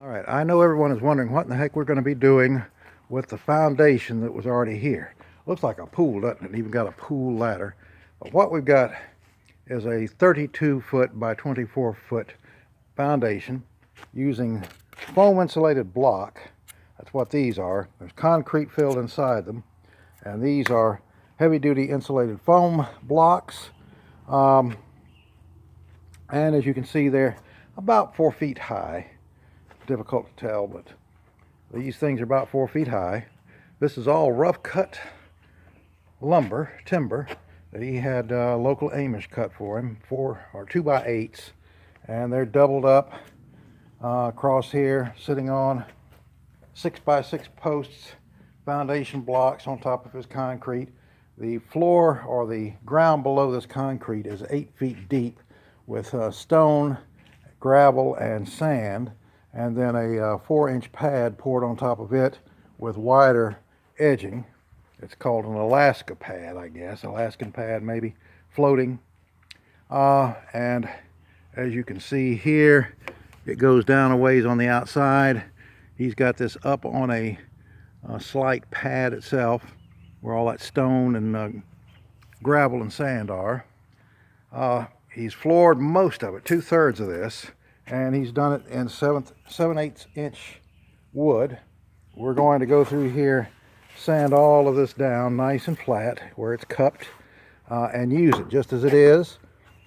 All right, I know everyone is wondering what in the heck we're going to be doing with the foundation that was already here. Looks like a pool, doesn't it? Even got a pool ladder. But what we've got is a 32 foot by 24 foot foundation using foam insulated block. That's what these are. There's concrete filled inside them, and these are heavy duty insulated foam blocks. And as you can see, they're about 4 feet high. Difficult to tell, but these things are about 4 feet high. This is all rough cut timber that he had local Amish cut for him, 2x8s, and they're doubled up across here, sitting on 6x6 posts, foundation blocks on top of his concrete. The floor or the ground below this concrete is 8 feet deep with stone, gravel, and sand, and then a 4-inch pad poured on top of it with wider edging. It's called an Alaska pad, I guess, Alaskan pad maybe, floating. And as you can see here, it goes down a ways on the outside. He's got this up on a slight pad itself where all that stone and gravel and sand are. He's floored most of it, 2/3 of this, and he's done it in 7/8 inch wood. We're going to go through here, sand all of this down nice and flat where it's cupped, and use it just as it is.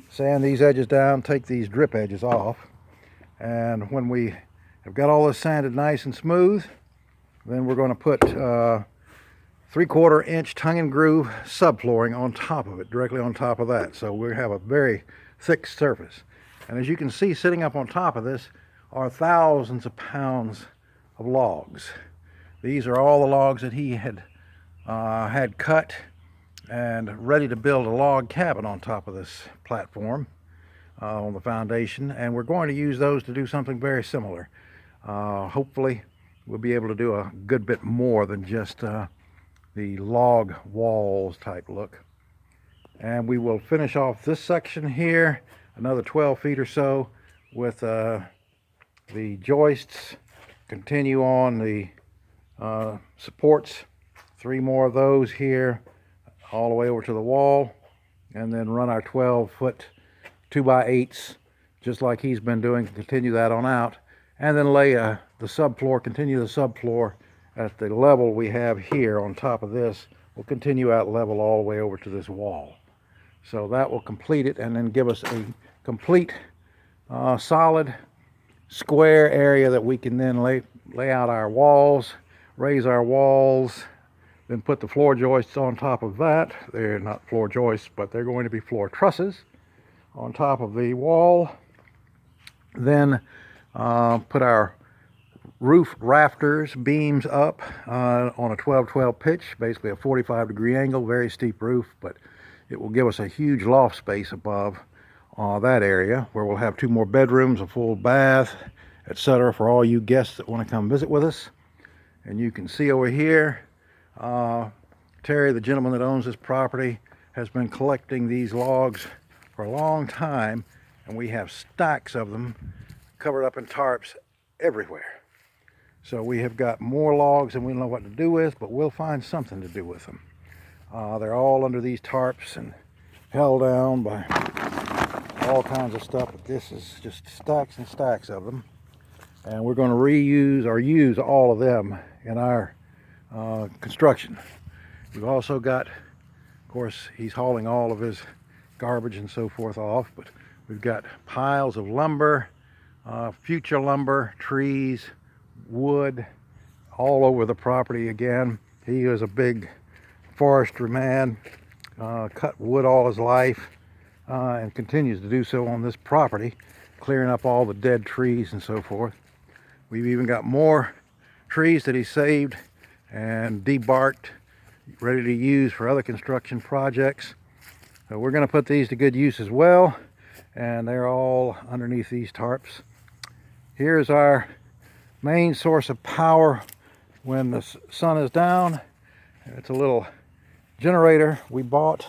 Sand these edges down, take these drip edges off, and when we have got all this sanded nice and smooth, then we're going to put 3/4 inch tongue and groove subflooring on top of it, directly on top of that. So we have a very thick surface. And as you can see, sitting up on top of this are thousands of pounds of logs. These are all the logs that he had cut and ready to build a log cabin on top of this platform on the foundation. And we're going to use those to do something very similar. Hopefully, we'll be able to do a good bit more than just the log walls type look. And we will finish off this section here, another 12 feet or so, with the joists, continue on the supports, 3 more of those here all the way over to the wall, and then run our 12-foot 2x8s just like he's been doing, continue that on out, and then lay the subfloor, continue the subfloor at the level we have here on top of this. We'll continue out level all the way over to this wall. So that will complete it and then give us a complete solid square area that we can then lay out our walls, raise our walls, then put the floor joists on top of that. They're not floor joists, but they're going to be floor trusses on top of the wall. Then put our roof rafters, beams up on a 12-12 pitch, basically a 45-degree angle, very steep roof, but it will give us a huge loft space above that area where we'll have 2 more bedrooms, a full bath, etc. for all you guests that want to come visit with us. And you can see over here, Terry, the gentleman that owns this property, has been collecting these logs for a long time, and we have stacks of them covered up in tarps everywhere. So we have got more logs than we know what to do with, but we'll find something to do with them. They're all under these tarps and held down by all kinds of stuff, but this is just stacks and stacks of them. And we're going to reuse or use all of them in our construction. We've also got, of course, he's hauling all of his garbage and so forth off, but we've got piles of lumber, future lumber, trees, wood, all over the property again. He is a big forestry man, cut wood all his life, and continues to do so on this property, clearing up all the dead trees and so forth. We've even got more trees that he saved and debarked, ready to use for other construction projects. So we're going to put these to good use as well, and they're all underneath these tarps. Here's our main source of power when the sun is down. It's a little generator we bought,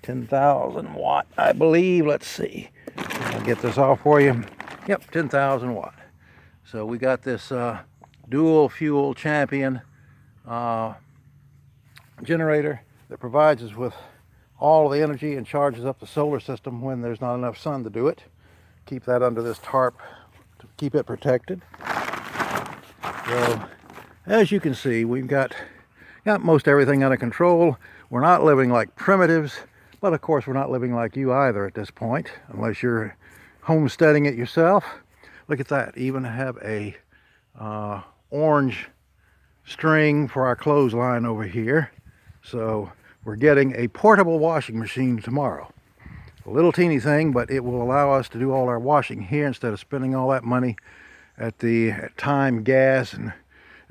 10,000 watt, I believe. Let's see, I'll get this off for you. Yep, 10,000 watt. So we got this dual fuel Champion generator that provides us with all the energy and charges up the solar system when there's not enough sun to do it. Keep that under this tarp to keep it protected. So as you can see, we've got most everything under control. We're not living like primitives, but of course we're not living like you either at this point, unless you're homesteading it yourself. Look at that, even have a orange string for our clothesline over here. So we're getting a portable washing machine tomorrow. A little teeny thing, but it will allow us to do all our washing here instead of spending all that money at the time, gas, and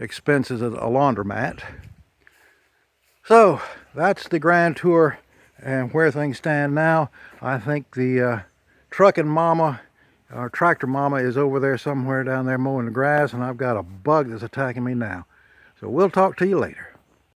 expenses of a laundromat. So that's the grand tour and where things stand now. I think the trucking mama, our tractor mama, is over there somewhere down there mowing the grass, and I've got a bug that's attacking me now. So we'll talk to you later.